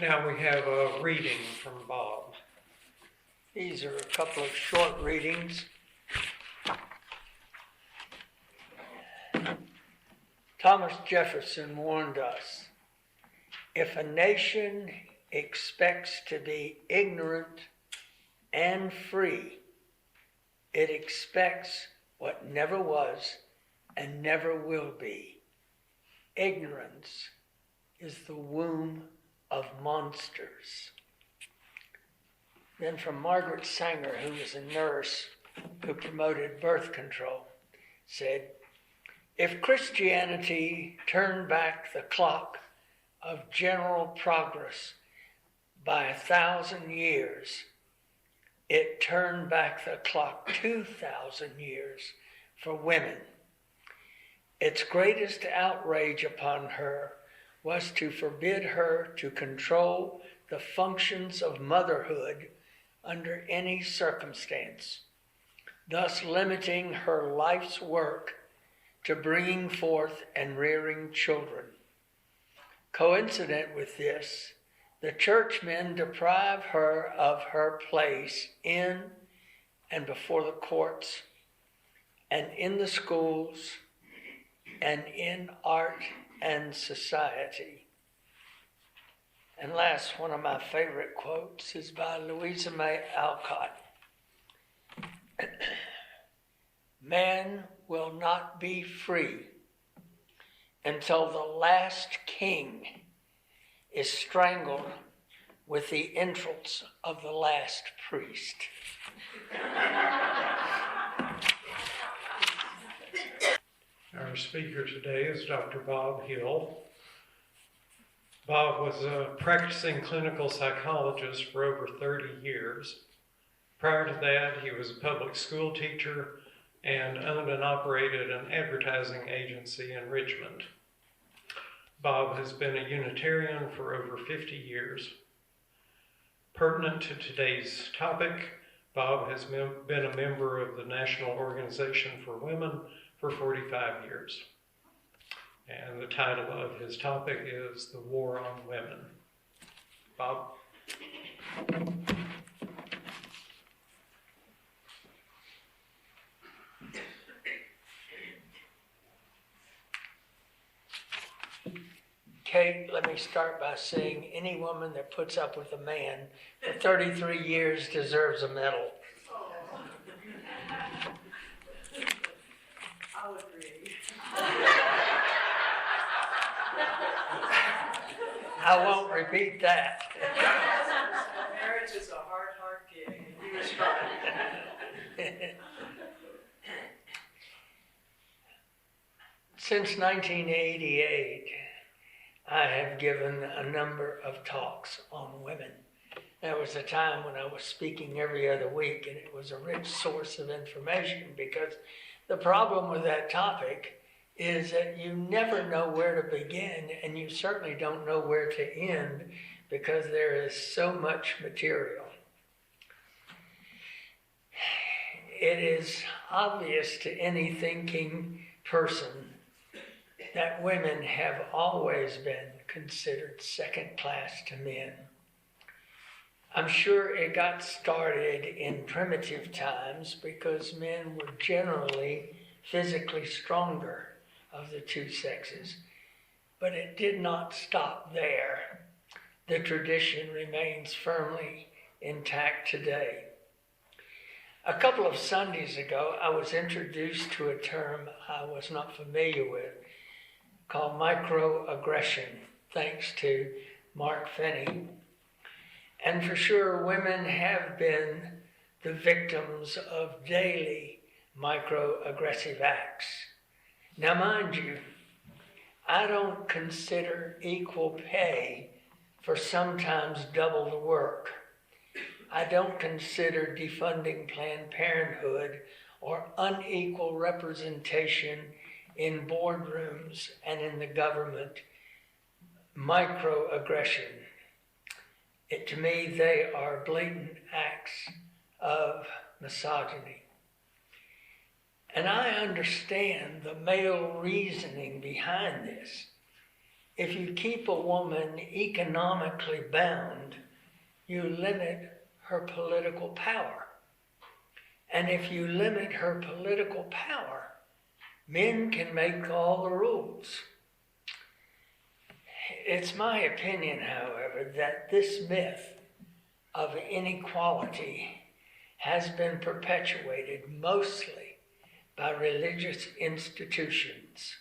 Now we have a reading from Bob. These are a couple of short readings. Thomas Jefferson warned us, if a nation expects to be ignorant and free, it expects what never was and never will be. Ignorance is the womb of monsters. Then from Margaret Sanger, who was a nurse who promoted birth control, said, if Christianity turned back the clock of general progress by 1,000 years, it turned back the clock 2,000 years for women. Its greatest outrage upon her was to forbid her to control the functions of motherhood under any circumstance, thus limiting her life's work to bringing forth and rearing children. Coincident with this, the churchmen deprive her of her place in and before the courts and in the schools and in art and society. And last, one of my favorite quotes is by Louisa May Alcott. Man will not be free until the last king is strangled with the entrails of the last priest. Our speaker today is Dr. Bob Hill. Bob was a practicing clinical psychologist for over 30 years. Prior to that, he was a public school teacher and owned and operated an advertising agency in Richmond. Bob has been a Unitarian for over 50 years. Pertinent to today's topic, Bob has been a member of the National Organization for Women for 45 years. And the title of his topic is The War on Women. Bob? Kate, let me start by saying any woman that puts up with a man for 33 years deserves a medal. I'll agree. I won't repeat that. Marriage is a hard gig, and he was right. Since 1988, I have given a number of talks on women. There was a time when I was speaking every other week, and it was a rich source of information because the problem with that topic is that you never know where to begin, and you certainly don't know where to end because there is so much material. It is obvious to any thinking person that women have always been considered second class to men. I'm sure it got started in primitive times because men were generally physically stronger of the two sexes, but it did not stop there. The tradition remains firmly intact today. A couple of Sundays ago, I was introduced to a term I was not familiar with, called microaggression, thanks to Mark Finney. And for sure, women have been the victims of daily microaggressive acts. Now, mind you, I don't consider equal pay for sometimes double the work. I don't consider defunding Planned Parenthood or unequal representation in boardrooms and in the government microaggression. To me, they are blatant acts of misogyny. And I understand the male reasoning behind this. if you keep a woman economically bound, you limit her political power. And if you limit her political power, men can make all the rules. It's my opinion, however, that this myth of inequality has been perpetuated mostly by religious institutions.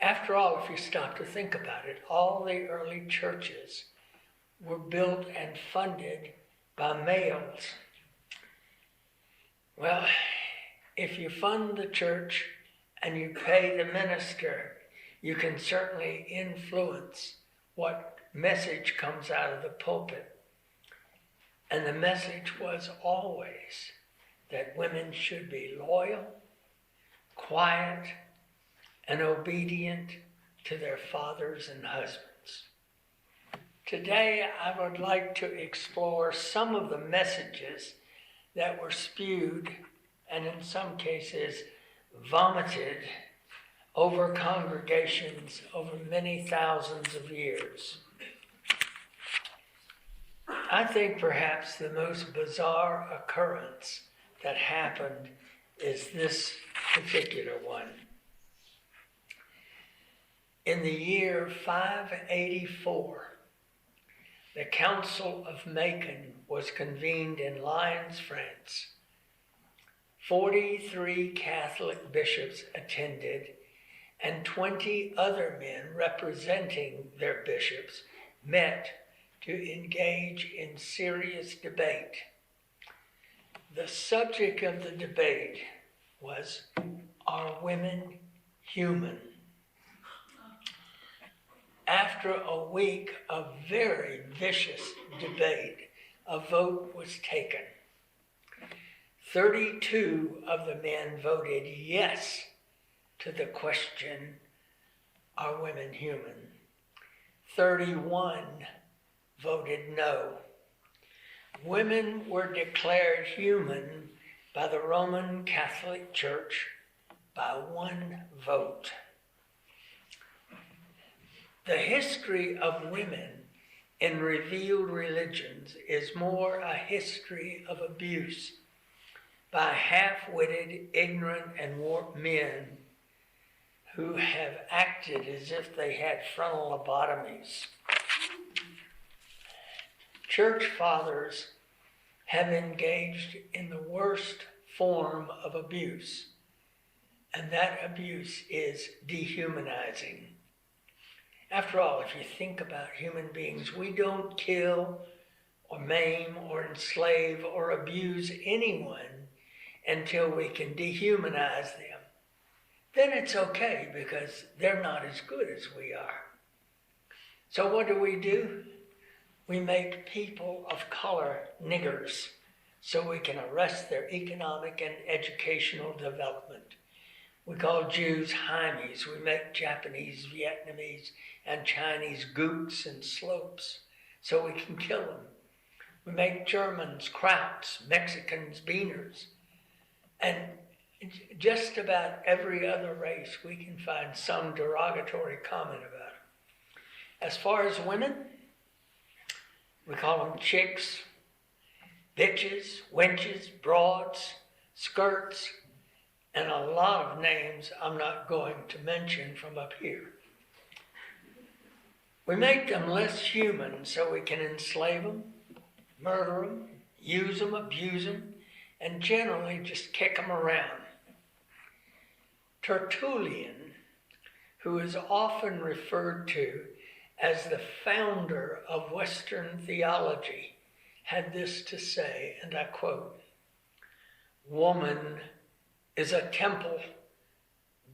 After all, if you stop to think about it, all the early churches were built and funded by males. Well, if you fund the church and you pay the minister, you can certainly influence what message comes out of the pulpit. And the message was always that women should be loyal, quiet, and obedient to their fathers and husbands. Today, I would like to explore some of the messages that were spewed and in some cases vomited over congregations over many thousands of years. I think perhaps the most bizarre occurrence that happened is this particular one. In the year 584, the Council of Macon was convened in Lyons, France. 43 Catholic bishops attended, and 20 other men representing their bishops met to engage in serious debate. The subject of the debate was, are women human? After a week of very vicious debate, a vote was taken. 32 of the men voted yes to the question, are women human? 31 voted no. Women were declared human by the Roman Catholic Church by one vote. The history of women in revealed religions is more a history of abuse by half-witted, ignorant, and warped men who have acted as if they had frontal lobotomies. Church fathers have engaged in the worst form of abuse, and that abuse is dehumanizing. After all, if you think about human beings, we don't kill or maim or enslave or abuse anyone until we can dehumanize them. Then it's okay because they're not as good as we are. So what do? We make people of color niggers so we can arrest their economic and educational development. We call Jews Heimies. We make Japanese, Vietnamese, and Chinese gooks and slopes so we can kill them. We make Germans Krauts, Mexicans Beaners, and just about every other race we can find some derogatory comment about it. As far as women, we call them chicks, bitches, wenches, broads, skirts, and a lot of names I'm not going to mention from up here. We make them less human so we can enslave them, murder them, use them, abuse them, and generally just kick them around. Tertullian, who is often referred to as the founder of Western theology, had this to say, and I quote, "Woman is a temple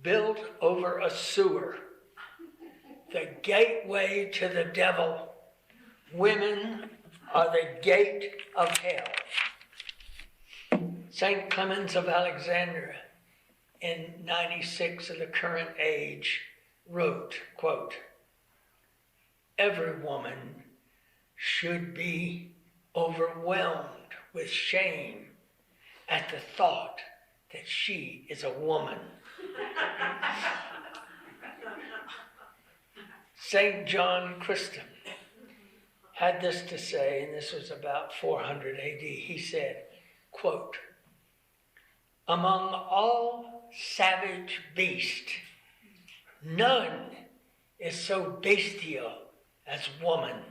built over a sewer, the gateway to the devil. Women are the gate of hell." St. Clemens of Alexandria, in 96 of the Current Age, wrote, quote, "Every woman should be overwhelmed with shame at the thought that she is a woman." St. John Chrysostom had this to say, and this was about 400 AD. He said, quote, "Among all savage beasts, none is so bestial as woman.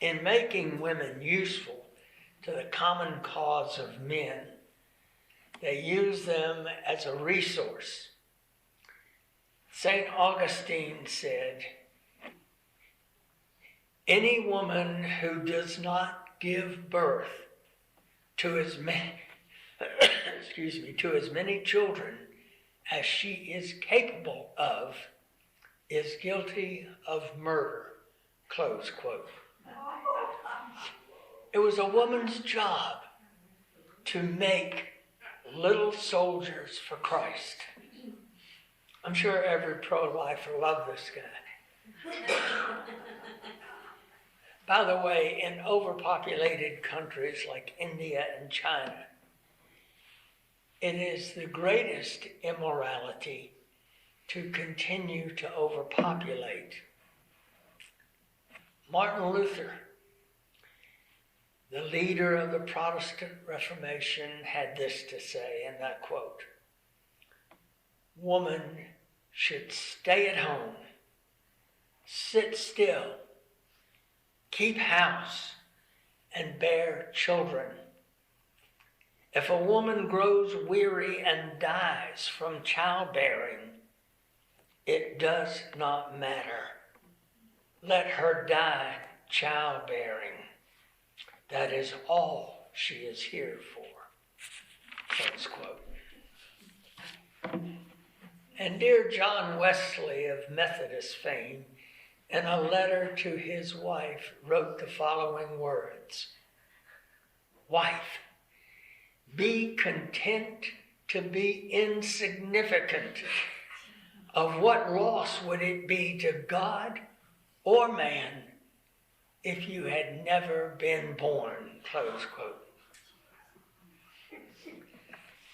In making women useful to the common cause of men, they use them as a resource." St. Augustine said, "Any woman who does not give birth to as many, to as many children as she is capable of is guilty of murder." Close quote. It was a woman's job to make little soldiers for Christ. I'm sure every pro-lifer loved this guy. By the way, in overpopulated countries like India and China, it is the greatest immorality to continue to overpopulate. Martin Luther, the leader of the Protestant Reformation, had this to say, and I quote, "Woman should stay at home, sit still, keep house, and bear children. If a woman grows weary and dies from childbearing, it does not matter. Let her die childbearing. That is all she is here for." Close quote. And dear John Wesley of Methodist fame, in a letter to his wife, wrote the following words: "Wife, be content to be insignificant. Of what loss would it be to God or man if you had never been born?" Close quote.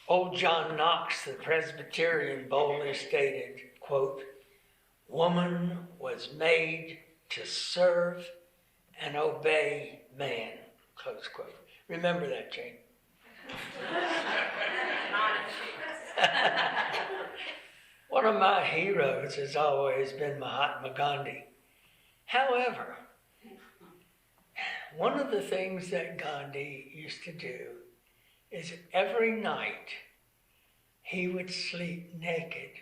Old John Knox, the Presbyterian, boldly stated, quote, "Woman was made to serve and obey man." Close quote. Remember that, Jane. One of my heroes has always been Mahatma Gandhi. However, one of the things that Gandhi used to do is every night he would sleep naked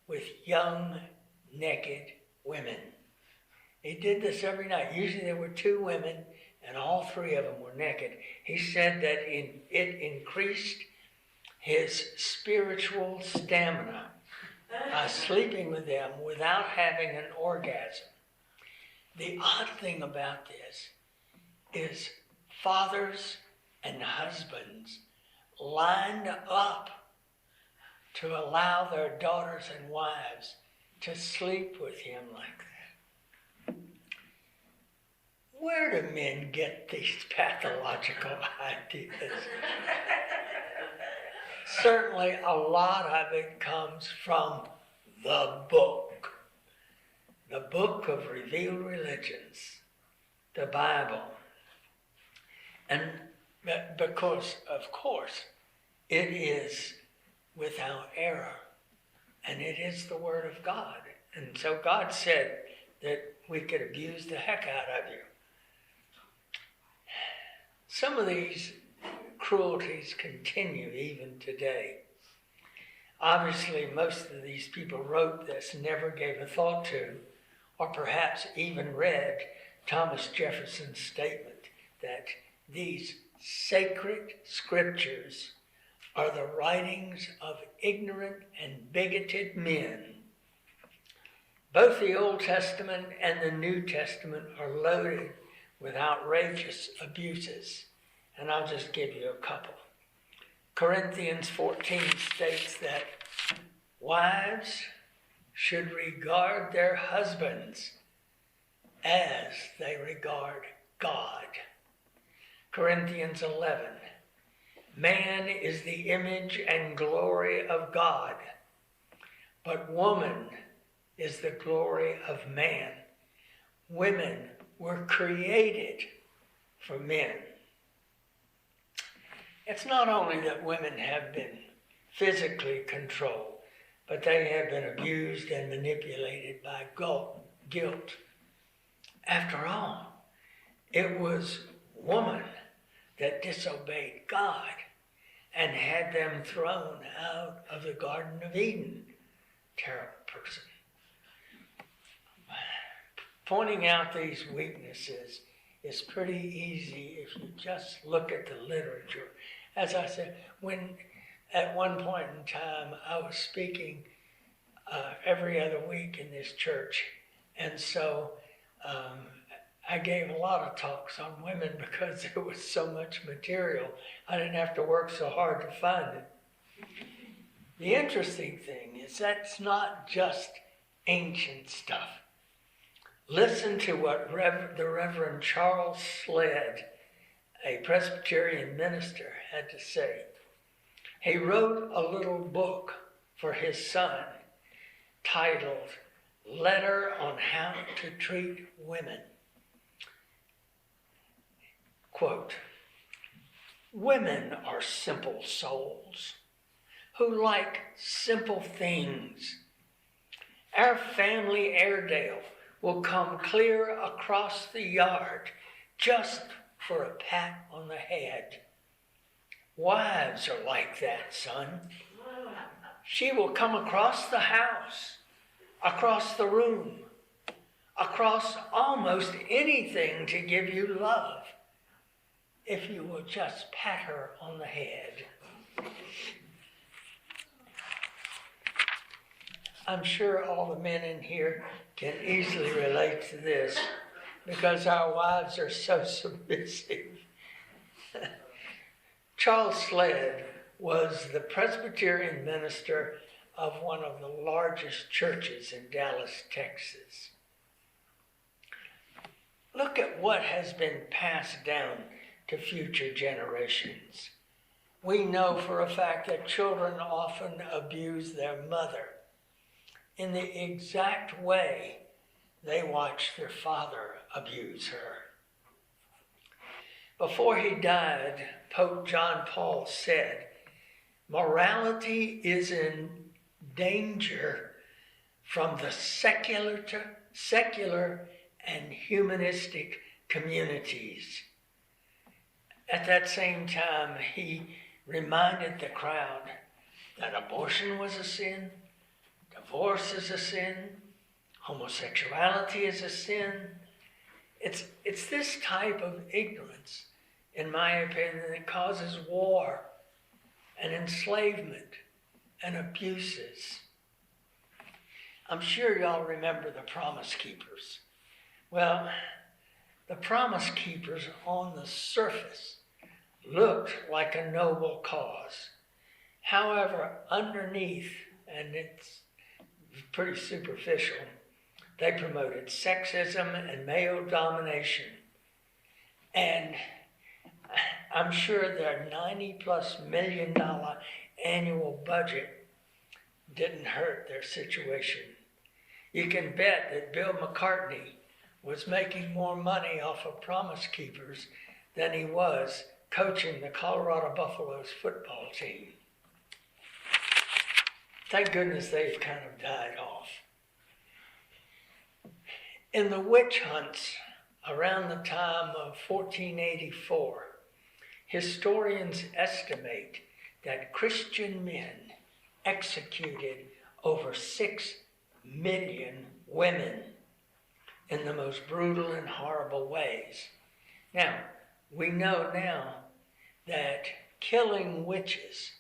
with young, naked women. He did this every night. Usually there were 2 women and all 3 of them were naked. He said that it increased his spiritual stamina by sleeping with them without having an orgasm. The odd thing about this is fathers and husbands lined up to allow their daughters and wives to sleep with him like that. Where do men get these pathological ideas? Certainly a lot of it comes from the book of revealed religions, the Bible. And because, of course, it is without error, and it is the Word of God. And so God said that we could abuse the heck out of you. Some of these cruelties continue even today. Obviously, most of these people wrote this, never gave a thought to, or perhaps even read Thomas Jefferson's statement that these sacred scriptures are the writings of ignorant and bigoted men. Both the Old Testament and the New Testament are loaded with outrageous abuses, and I'll just give you a couple. Corinthians 14 states that wives should regard their husbands as they regard God. Corinthians 11, man is the image and glory of God. but woman is the glory of man. Women were created for men. It's not only that women have been physically controlled, but they have been abused and manipulated by guilt. After all, it was woman that disobeyed God and had them thrown out of the Garden of Eden. Terrible person. Pointing out these weaknesses is pretty easy if you just look at the literature. As I said, at one point in time I was speaking every other week in this church, and so I gave a lot of talks on women because there was so much material. I didn't have to work so hard to find it. The interesting thing is that's not just ancient stuff. Listen to what the Reverend Charles Sledd, a Presbyterian minister, had to say. He wrote a little book for his son titled Letter on How to Treat Women. Quote, "Women are simple souls who like simple things. Our family Airedale will come clear across the yard just for a pat on the head. Wives are like that, son. She will come across the house, across the room, across almost anything to give you love, if you will just pat her on the head." I'm sure all the men in here can easily relate to this because our wives are so submissive. Charles Sledd was the Presbyterian minister of one of the largest churches in Dallas, Texas. Look at what has been passed down to future generations. We know for a fact that children often abuse their mother in the exact way they watched their father abuse her. Before he died, Pope John Paul said, "Morality is in danger from the secular and humanistic communities." At that same time, he reminded the crowd that abortion was a sin, divorce is a sin, homosexuality is a sin. It's this type of ignorance, in my opinion, that causes war and enslavement and abuses. I'm sure y'all remember the Promise Keepers. Well, the Promise Keepers on the surface looked like a noble cause. However, underneath, and it's pretty superficial, they promoted sexism and male domination. And I'm sure their $90+ million annual budget didn't hurt their situation. You can bet that Bill McCartney was making more money off of Promise Keepers than he was coaching the Colorado Buffaloes football team. Thank goodness they've kind of died off. In the witch hunts around the time of 1484, historians estimate that Christian men executed over 6 million women in the most brutal and horrible ways. Now, we know now that killing witches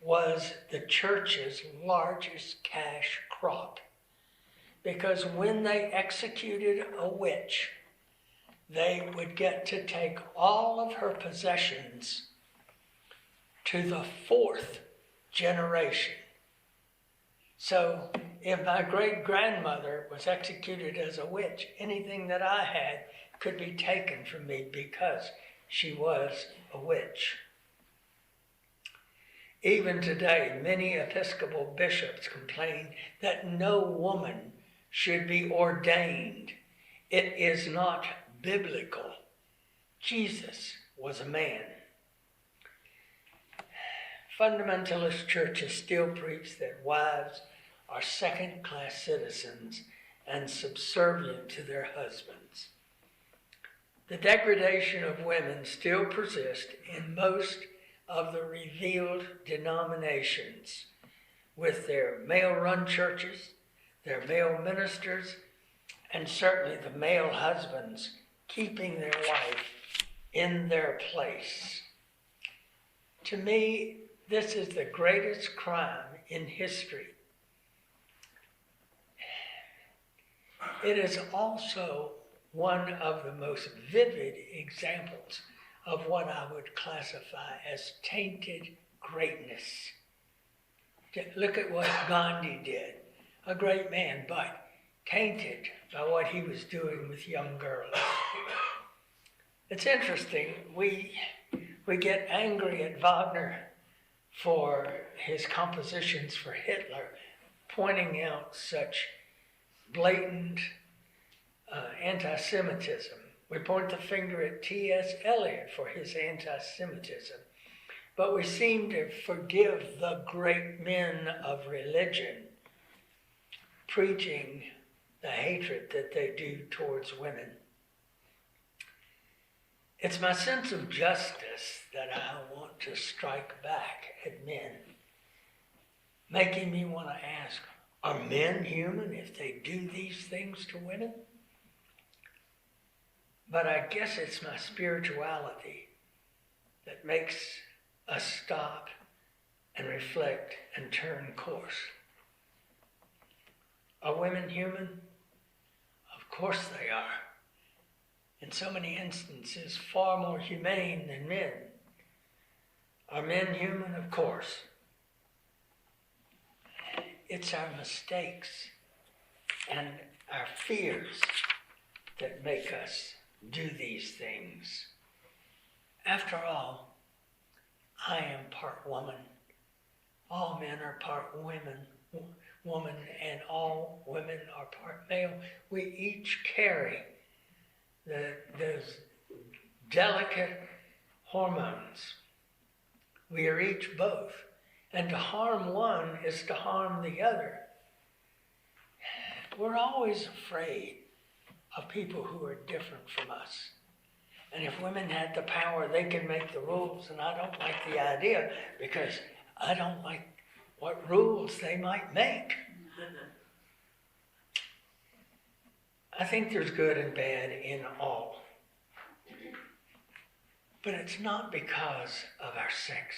was the church's largest cash crop, because when they executed a witch, they would get to take all of her possessions to the 4th generation. So if my great-grandmother was executed as a witch, anything that I had could be taken from me because she was a witch. Even today, many Episcopal bishops complain that no woman should be ordained. It is not biblical. Jesus was a man. Fundamentalist churches still preach that wives are second-class citizens and subservient to their husbands. The degradation of women still persists in most of the revealed denominations, with their male-run churches, their male ministers, and certainly the male husbands keeping their wife in their place. To me, this is the greatest crime in history. It is also one of the most vivid examples of what I would classify as tainted greatness. Look at what Gandhi did. A great man, but tainted by what he was doing with young girls. It's interesting, we get angry at Wagner for his compositions for Hitler, pointing out such blatant anti-Semitism. We point the finger at T.S. Eliot for his anti-Semitism, but we seem to forgive the great men of religion preaching the hatred that they do towards women. It's my sense of justice that I want to strike back at men, making me want to ask, are men human if they do these things to women? But I guess it's my spirituality that makes us stop and reflect and turn course. Are women human? Of course they are. In so many instances, far more humane than men. Are men human? Of course. It's our mistakes and our fears that make us do these things. After all, I am part woman. All men are part woman, and all women are part male. We each carry those delicate hormones. We are each both. And to harm one is to harm the other. We're always afraid of people who are different from us. And if women had the power, they could make the rules, and I don't like the idea because I don't like what rules they might make. I think there's good and bad in all. But it's not because of our sex,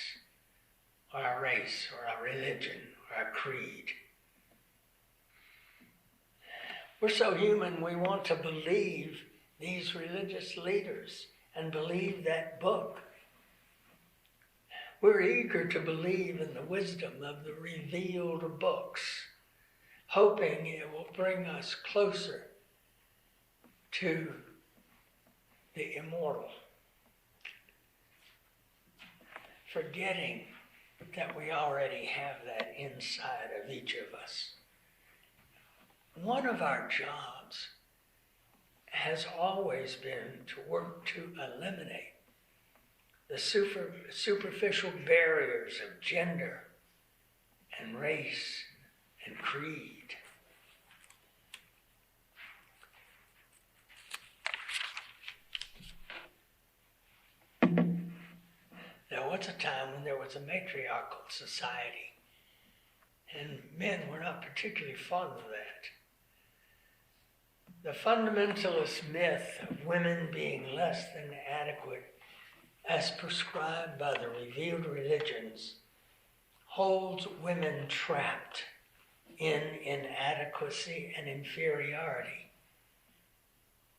or our race, or our religion, or our creed. We're so human, we want to believe these religious leaders and believe that book. We're eager to believe in the wisdom of the revealed books, hoping it will bring us closer to the immortal, forgetting that we already have that inside of each of us. One of our jobs has always been to work to eliminate the superficial barriers of gender and race and creed. There was a time when there was a matriarchal society, and men were not particularly fond of that. The fundamentalist myth of women being less than adequate, as prescribed by the revealed religions, holds women trapped in inadequacy and inferiority.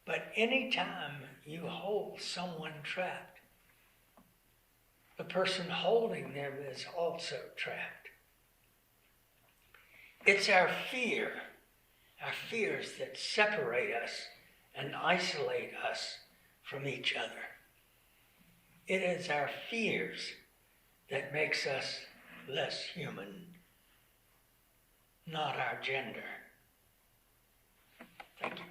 But any time you hold someone trapped, the person holding them is also trapped. It's our fears that separate us and isolate us from each other. It is our fears that makes us less human, not our gender. Thank you.